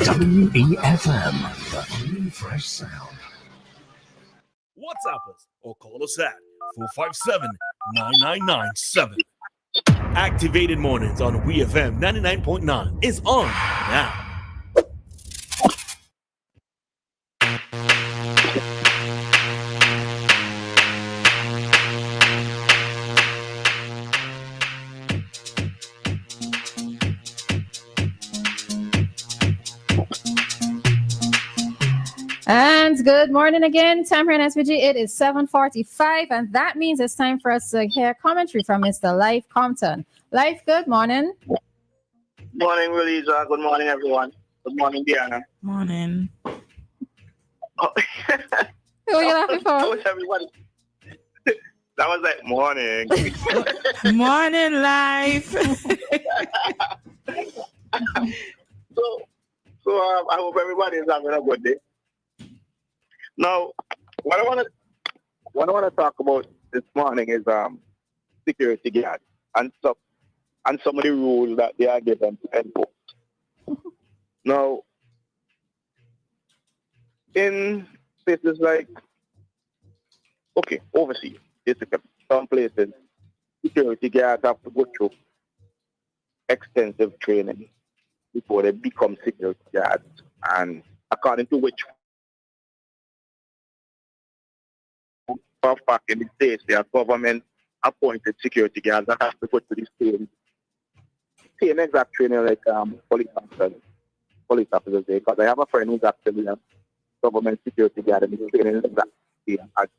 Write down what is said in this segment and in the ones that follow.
WEFM, the new fresh sound. WhatsApp us or call us at 457-9997. Activated Mornings on WeFM 99.9 is on now. And good morning again, Tamara and SVG. It is 7:45, and that means it's time for us to hear commentary from Mr. Lyf Compton. Lyf, good morning. Morning, Roleza. Good morning, everyone. Good morning, Dianna. Morning. Oh. Who are you laughing for? How was everybody? That was like morning. Morning, Lyf. So I hope everybody is having a good day. Now, what I want to talk about this morning is security guards and some of the rules that they are given to enforce. Now, in places like overseas, basically, some places security guards have to go through extensive training before they become security guards, and according to which back in the States, there are government-appointed security guards that have to go to the same exact training like police officers there. Because I have a friend who's actually a government security guard, and he's training exactly as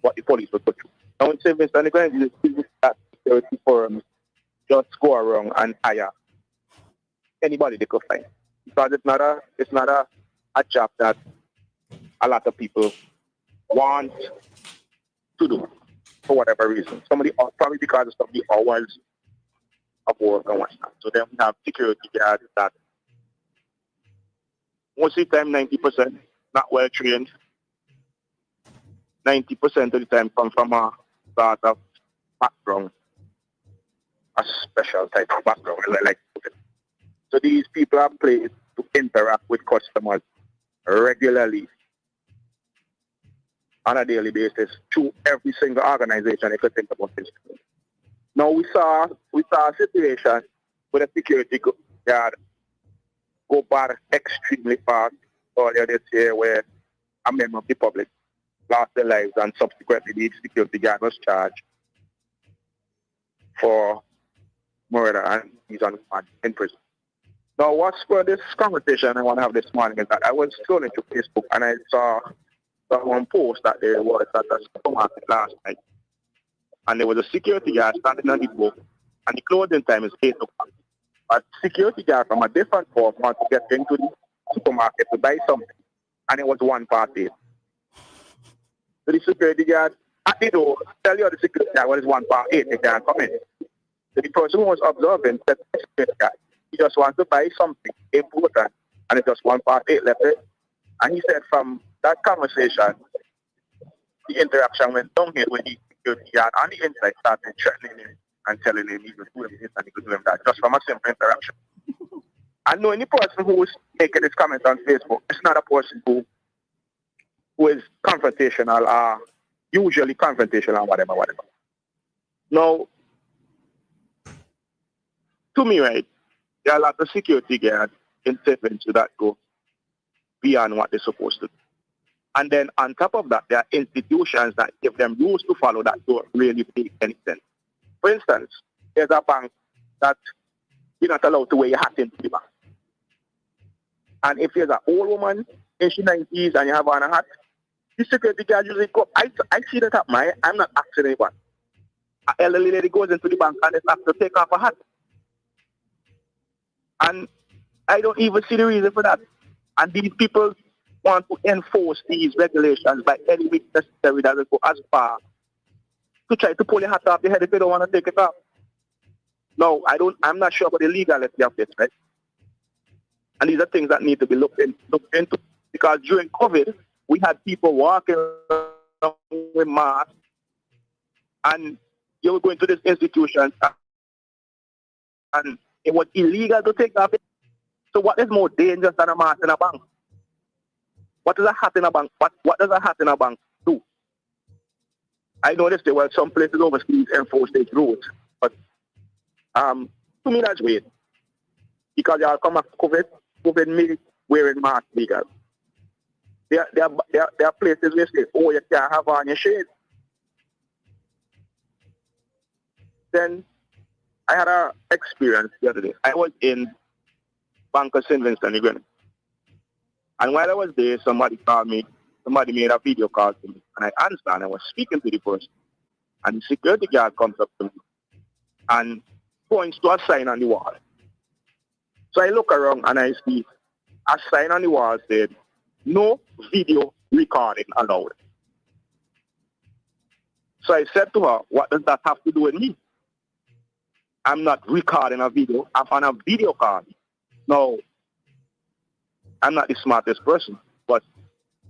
what the police would go through. Now, in St. Vincent, they're going to do that security firms just go around and hire anybody they could find. Because it's not a job that a lot of people want to do for whatever reason. Probably because of some of the hours of work and whatnot. So then we have security guards that most of the time 90% not well trained. 90% of the time come from a sort of background, a special type of background, like so these people are placed to interact with customers regularly on a daily basis through every single organization you could think about this. Now we saw a situation where a security guard go bad extremely fast earlier this year, where a member of the public lost their lives, and subsequently the security guard was charged for murder, and he's in prison. Now, what's for this conversation I want to have this morning is that I was scrolling through Facebook and I saw someone post that there was at a supermarket last night, and there was a security guard standing on the book, and the closing time is 8 o'clock. A security guard from a different form wanted to get into the supermarket to buy something, and it was 1:08. So the security guard at the door tell you the security guard, well, it's 1:08, they can't come in. So the person who was observing said to the security guard, he just wants to buy something important, and it's just 1:08 left. And he said from that conversation, the interaction went downhill when the security guard on the inside started threatening him and telling him he could do him this and he could do him that, just from a simple interaction. And knowing the person who was making this comment on Facebook, it's not a person who is confrontational or usually confrontational, whatever. Now, to me, right, there are a lot of security guards in St. Vincent that go beyond what they're supposed to do. And then on top of that, there are institutions that give them rules to follow that don't really make any sense. For instance, there's a bank that you're not allowed to wear your hat into the bank. And if there's an old woman in her 90s and you have on a hat, the security guard usually go. I see that happen. I'm not asking anyone. An elderly lady goes into the bank and they have to take off a hat. And I don't even see the reason for that. And these people want to enforce these regulations by any means necessary that will go as far to try to pull your hat off your head if you don't want to take it off. No, I'm not sure about the legality of this, right? And these are things that need to be looked into. Because during COVID, we had people walking around with masks, and you were going to this institution, and it was illegal to take off it. So what is more dangerous than a mask in a bank? What is a hat in a bank? What does a hat in a bank do? I noticed there were some places overseas enforce these rules, but to me that's weird. Because y'all come after COVID made wearing masks legal. There are places where say, oh, you can't have on your shade. Then I had an experience the other day. I was in Bank of St. Vincent again. And while I was there, somebody called me. Somebody made a video call to me. And I answered and I was speaking to the person. And the security guard comes up to me and points to a sign on the wall. So I look around and I see a sign on the wall said, no video recording allowed. So I said to her, what does that have to do with me? I'm not recording a video. I'm on a video call. No, I'm not the smartest person, but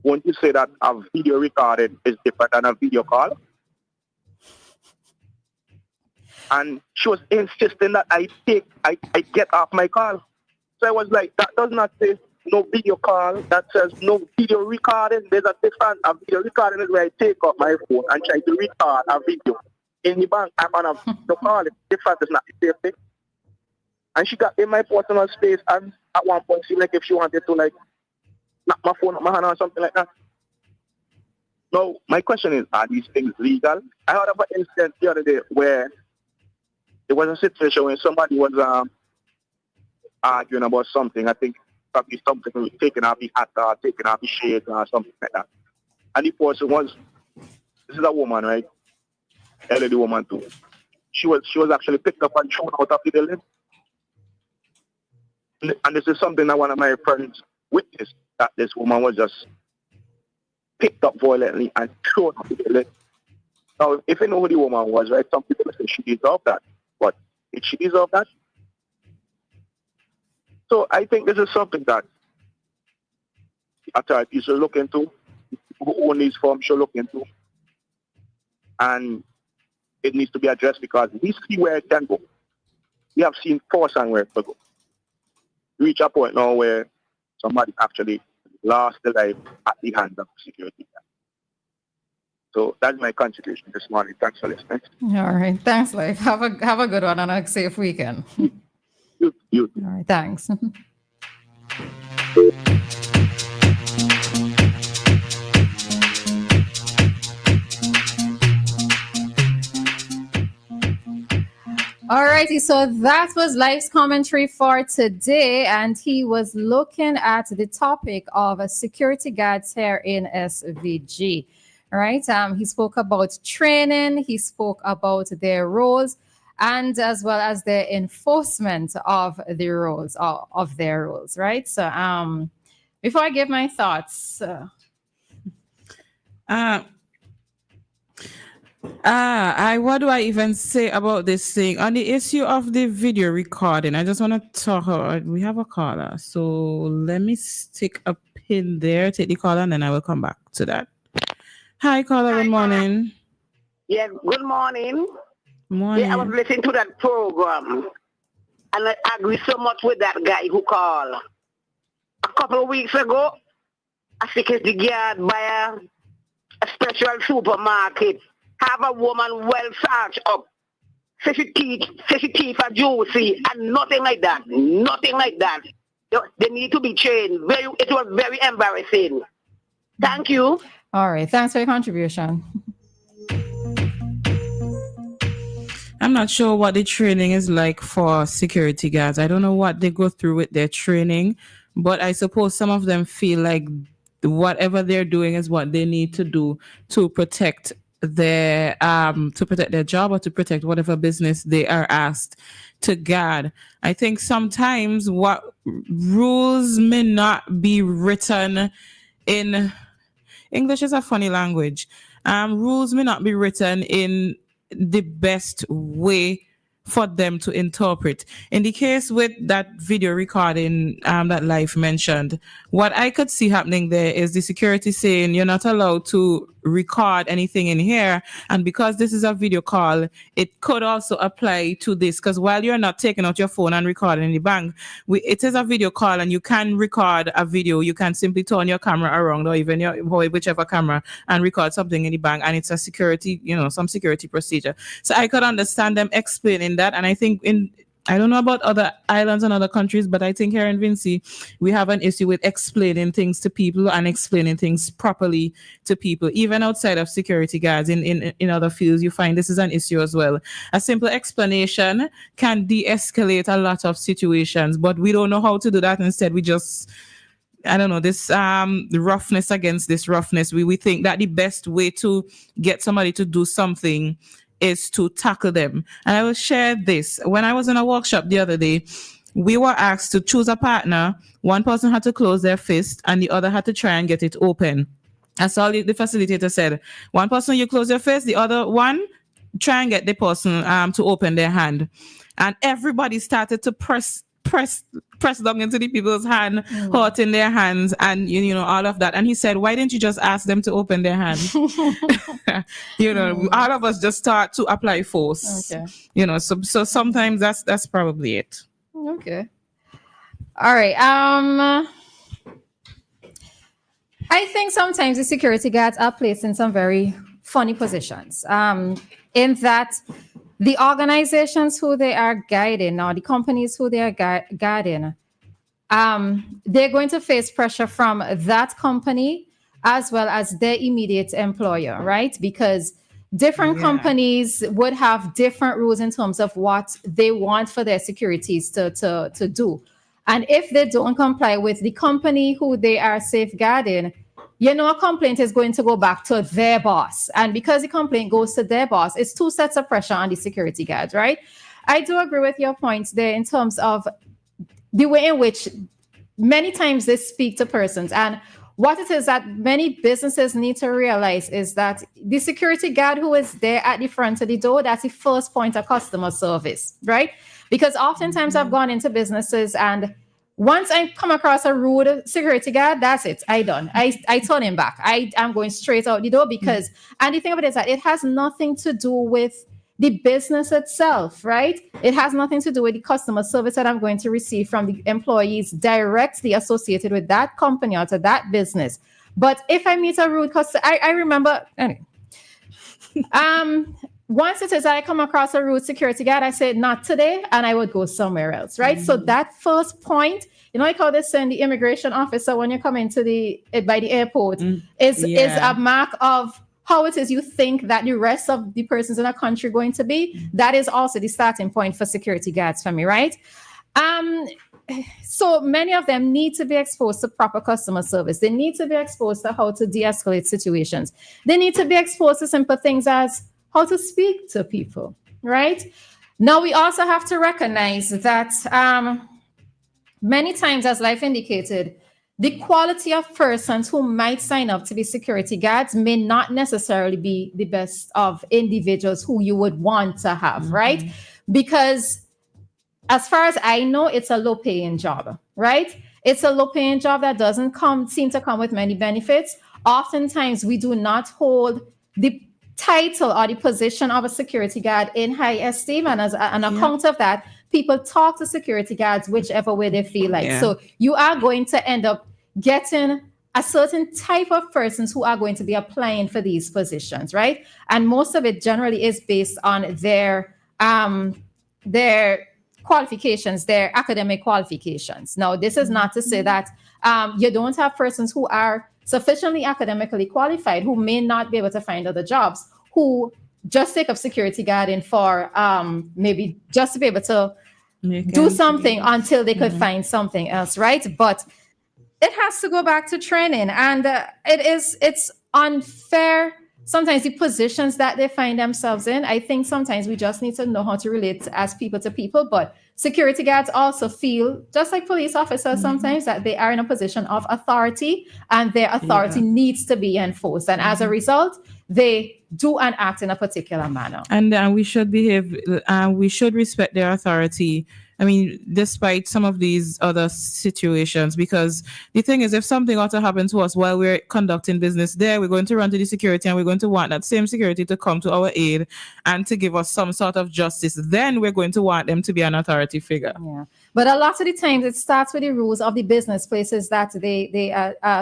won't you say that a video recording is different than a video call? And she was insisting that I get off my call. So I was like, that does not say no video call. That says no video recording. There's a difference. A video recording is where I take off my phone and try to record a video. In the bank, I'm on a video call. It's different. It's not the same thing. And she got in my personal space, and at one point, she like if she wanted to like knock my phone out my hand or something like that. Now, my question is, are these things legal? I heard of an incident the other day where there was a situation where somebody was arguing about something. I think probably something like taking off the hat or taking off the shades or something like that. And the person was, this is a woman, right? Elderly woman too. She was actually picked up and thrown out of the building. And this is something that one of my friends witnessed, that this woman was just picked up violently and thrown out the building. Now, if you know who the woman was, right, some people say she deserved that. But did she deserve that? So I think this is something that authorities should look into, who own these firms should look into. And it needs to be addressed because we see where it can go. We have seen force and where it can go. Reach a point now where somebody actually lost their life at the hands of security. So that's my contribution this morning. Thanks for listening. All right. Thanks, Lyf. Have a good one and a safe weekend. You. All right. Thanks. All righty, so that was Lyf's commentary for today, and he was looking at the topic of security guards here in SVG. All right, he spoke about training, he spoke about their roles, and as well as the enforcement of the roles, of their roles, right? So before I give my thoughts. What do I even say about this thing? On the issue of the video recording, I just want to talk. We have a caller, so let me stick a pin there, take the caller, and then I will come back to that. Hi, caller. Good morning. Yeah, good morning. Morning. Yeah, I was listening to that program, and I agree so much with that guy who called. A couple of weeks ago, I think it's the guard by a special supermarket. Have a woman well searched up. Say she teeth are juicy and nothing like that. Nothing like that. They need to be trained. It was very embarrassing. Thank you. All right. Thanks for your contribution. I'm not sure what the training is like for security guards. I don't know what they go through with their training, but I suppose some of them feel like whatever they're doing is what they need to do to protect their job or to protect whatever business they are asked to guard. I think sometimes what rules may not be written in English is a funny language. Rules may not be written in the best way for them to interpret. In the case with that video recording that Lyf mentioned, what I could see happening there is the security saying you're not allowed to record anything in here. And because this is a video call, it could also apply to this, because while you're not taking out your phone and recording in the bank, it is a video call and you can record a video. You can simply turn your camera around, or even whichever camera, and record something in the bank, and it's a security, some security procedure. So I could understand them explaining that. And I think I don't know about other islands and other countries, but I think here in Vinci, we have an issue with explaining things to people and explaining things properly to people. Even outside of security guards, in other fields, you find this is an issue as well. A simple explanation can de-escalate a lot of situations, but we don't know how to do that. Instead, we just, I don't know, this roughness against this roughness. We think that the best way to get somebody to do something is to tackle them. And I will share this. When I was in a workshop the other day, we were asked to choose a partner. One person had to close their fist and the other had to try and get it open. That's all the facilitator said. One person, you close your fist, the other one, try and get the person to open their hand. And everybody started to press down into the people's hand, hurting their hands, and all of that. And he said, why didn't you just ask them to open their hands? All of us just start to apply force. Okay. So sometimes that's probably it. Okay. All right. I think sometimes the security guards are placed in some very funny positions. In that the organizations who they are guiding, or the companies who they are guiding, they're going to face pressure from that company as well as their immediate employer, right? Because different companies would have different rules in terms of what they want for their securities to do. And if they don't comply with the company who they are safeguarding, a complaint is going to go back to their boss. And because the complaint goes to their boss, it's two sets of pressure on the security guards, right? I do agree with your points there in terms of the way in which many times they speak to persons. And what it is that many businesses need to realize is that the security guard who is there at the front of the door, that's the first point of customer service, right? Because oftentimes I've gone into businesses and once I come across a rude security guard, that's it. I turn him back. I'm going straight out the door because, and the thing about it is that it has nothing to do with the business itself, right? It has nothing to do with the customer service that I'm going to receive from the employees directly associated with that company or to that business. But if I meet a rude customer, I remember, anyway, once it is that I come across a rude security guard, I say, not today, and I would go somewhere else, right? So that first point, like how they send the immigration officer when you come into by the airport, is a mark of how it is you think that the rest of the persons in a country are going to be. That is also the starting point for security guards for me, right? So many of them need to be exposed to proper customer service. They need to be exposed to how to de-escalate situations. They need to be exposed to simple things as how to speak to people, right? Now, we also have to recognize that many times, as Lyf indicated, the quality of persons who might sign up to be security guards may not necessarily be the best of individuals who you would want to have, right? Because as far as I know, it's a low-paying job, right? It's a low-paying job that doesn't seem to come with many benefits. Oftentimes, we do not hold the title or the position of a security guard in high esteem, and as an account of that, people talk to security guards whichever way they feel like. So you are going to end up getting a certain type of persons who are going to be applying for these positions, right? And most of it generally is based on their qualifications, their academic qualifications. Now, this is not to say that you don't have persons who are sufficiently academically qualified who may not be able to find other jobs, who just take up security guarding for maybe just to be able to do something until they could find something else, right? But it has to go back to training, and it's unfair sometimes the positions that they find themselves in. I think sometimes we just need to know how to relate as people to people, but security guards also feel, just like police officers sometimes, that they are in a position of authority and their authority needs to be enforced. And as a result, they do and act in a particular manner. And we should behave, we should respect their authority I mean, despite some of these other situations, because the thing is, if something ought to happen to us while we're conducting business there, we're going to run to the security and we're going to want that same security to come to our aid and to give us some sort of justice. Then we're going to want them to be an authority figure. Yeah, but a lot of the times it starts with the rules of the business places that they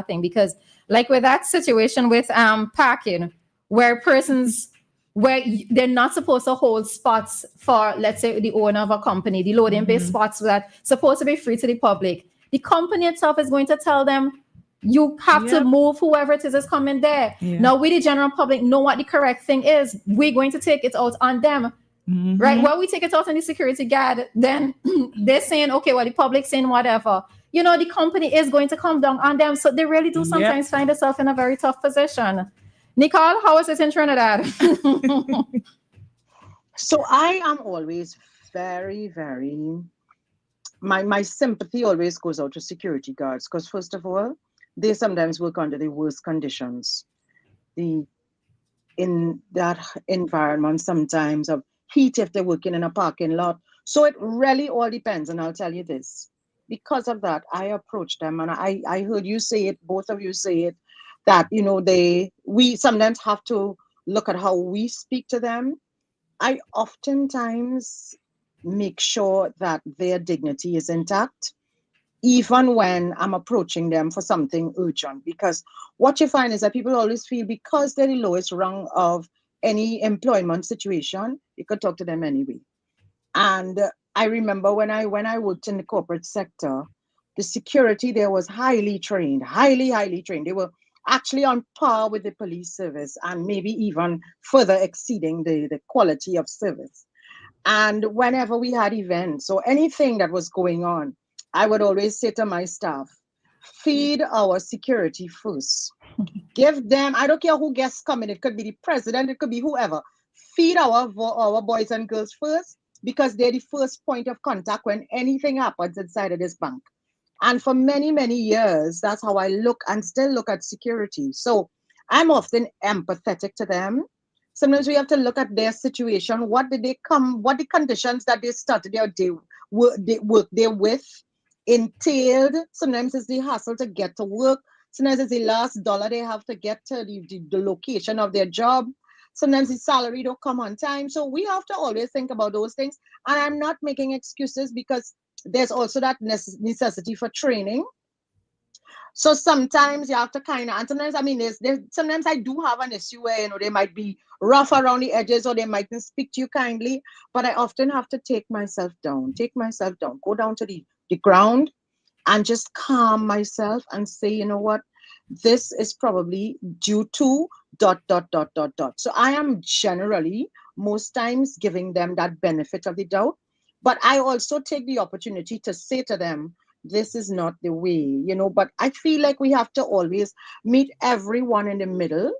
thing, because like with that situation with parking, where persons where they're not supposed to hold spots for, let's say, the owner of a company, the loading bay spots that supposed to be free to the public. The company itself is going to tell them, you have to move whoever it is coming there. Now, we, the general public, know what the correct thing is. We're going to take it out on them. Right? Well, we take it out on the security guard, then they're saying, okay, well, the public saying whatever. You know, the company is going to come down on them. So they really do sometimes find themselves in a very tough position. Nicole, how is it in Trinidad? So I am always very, very, my sympathy always goes out to security guards, because first of all, they sometimes work under the worst conditions. In that environment sometimes of heat if they're working in a parking lot. So it really all depends. And I'll tell you this, because of that, I approached them, and I heard you say it, both of you say it, that, you know, we sometimes have to look at how we speak to them. I oftentimes make sure that their dignity is intact, even when I'm approaching them for something urgent, because what you find is that people always feel because they're the lowest rung of any employment situation, you could talk to them anyway. And I remember when I worked in the corporate sector, the security there was highly trained. They were actually on par with the police service, and maybe even further exceeding the quality of service. And whenever we had events or anything that was going on, I would always say to my staff, feed our security first. Give them, I don't care who guests come in, it could be the president, it could be whoever. Feed our boys and girls first, because they're the first point of contact when anything happens inside of this bank. And for many, many years, that's how I look and still look at security. So I'm often empathetic to them. Sometimes we have to look at their situation. What the conditions that they started their day work there with entailed. Sometimes it's the hassle to get to work. Sometimes it's the last dollar they have to get to the location of their job. Sometimes the salary don't come on time. So we have to always think about those things. And I'm not making excuses, because there's also that necessity for training. So sometimes you have to kind of, and sometimes, I mean, sometimes I do have an issue where, you know, they might be rough around the edges, or they mightn't speak to you kindly, but I often have to take myself down, go down to the ground and just calm myself and say, you know what, this is probably due to ... So I am generally, most times, giving them that benefit of the doubt, but I also take the opportunity to say to them, this is not the way, you know. But I feel like we have to always meet everyone in the middle,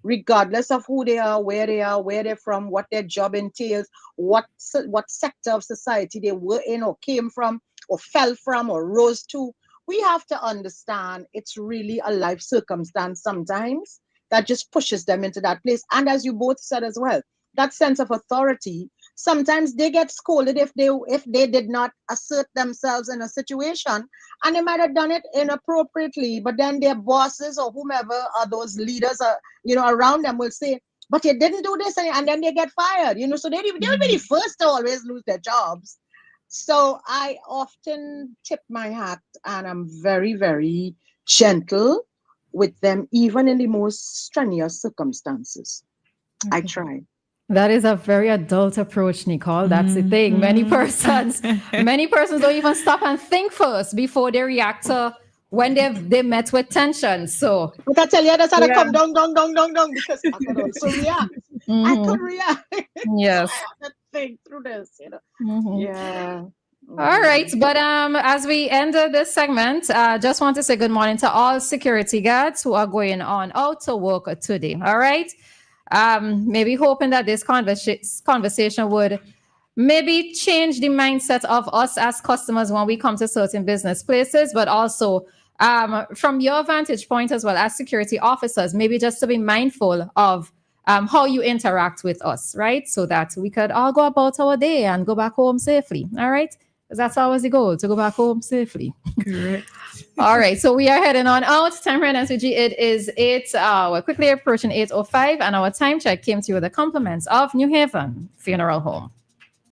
regardless of who they are, where they're from, what their job entails, what sector of society they were in or came from or fell from or rose to. We have to understand it's really a life circumstance sometimes that just pushes them into that place. And as you both said as well, that sense of authority, sometimes they get scolded if they did not assert themselves in a situation, and they might have done it inappropriately, but then their bosses or whomever are those leaders around them will say, but you didn't do this, and then they get fired, so they will be the first to always lose their jobs. So I often tip my hat, and I'm very, very gentle with them, even in the most strenuous circumstances. Okay. I try. That is a very adult approach, Nicole. That's the thing. Many persons don't even stop and think first before they react to when they met with tension. So I tell you, that's how they come down, because I could also react. I could react. Yes. I have to think through this, Yeah. All right, but as we end this segment, just want to say good morning to all security guards who are going on out to work today. All right, maybe hoping that this conversation would maybe change the mindset of us as customers when we come to certain business places, but also from your vantage point as well as security officers, maybe just to be mindful of how you interact with us, right? So that we could all go about our day and go back home safely. All right. Because that's always the goal, to go back home safely. Correct. All right, so we are heading on out. Time for an SVG. It is 8, we're quickly approaching 8:05, and our time check came to you with the compliments of New Haven Funeral Home.